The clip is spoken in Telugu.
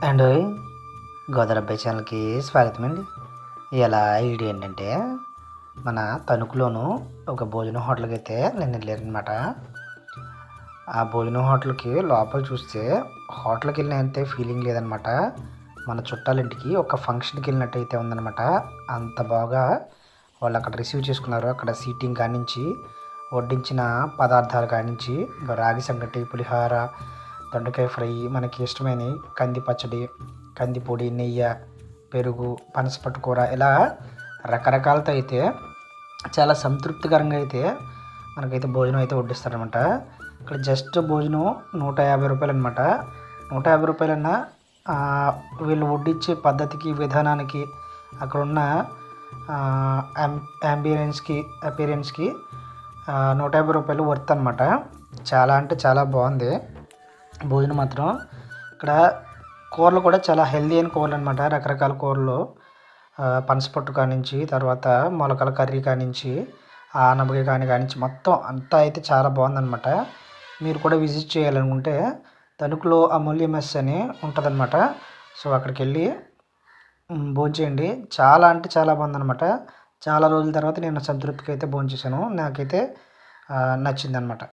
అండ్ గోదావరి ఛానల్కి స్వాగతం అండి. ఇలా వీడియో ఏంటంటే మన తణుకులోను ఒక భోజనం హోటల్కి అయితే నేను వెళ్ళానమాట. ఆ భోజనం హోటల్కి లోపల చూస్తే హోటల్కి వెళ్ళినంతే ఫీలింగ్ లేదనమాట. మన చుట్టాలింటికి ఒక ఫంక్షన్కి వెళ్ళినట్టు అయితే ఉందన్నమాట. అంత బాగా వాళ్ళు అక్కడ రిసీవ్ చేసుకున్నారు. అక్కడ సీటింగ్ కానించి వడ్డించిన పదార్థాలు కానించి రాగి సంగటి, పులిహార, దొండకాయ ఫ్రై, మనకి ఇష్టమైన కంది పచ్చడి, కంది పొడి, నెయ్యి, పెరుగు, పనసపట్టు కూర, ఇలా రకరకాలతో అయితే చాలా సంతృప్తికరంగా అయితే మనకైతే భోజనం అయితే వడ్డిస్తారనమాట. ఇక్కడ జస్ట్ భోజనం 150 రూపాయలు అనమాట. 150 రూపాయలన్నా వీళ్ళు వడ్డించే పద్ధతికి, విధానానికి, అక్కడున్న అపీరెన్స్కి 150 రూపాయలు వర్త్ అనమాట. చాలా అంటే చాలా బాగుంది భోజనం మాత్రం. ఇక్కడ కూరలు కూడా చాలా హెల్దీ అయిన కూరలు అనమాట. రకరకాల కూరలు, పనసపట్టు కానించి, తర్వాత మొలకల కర్రీ కానించి, ఆనపకాయ కానించి మొత్తం అంతా అయితే చాలా బాగుందన్నమాట. మీరు కూడా విజిట్ చేయాలనుకుంటే తణుకులో అమూల్య మెస్ అని ఉంటుందన్నమాట. సో అక్కడికి వెళ్ళి భోంచేయండి. చాలా అంటే చాలా బాగుందన్నమాట. చాలా రోజుల తర్వాత నేను సంతృప్తిగా అయితే భోంచేసాను. నాకైతే నచ్చిందనమాట.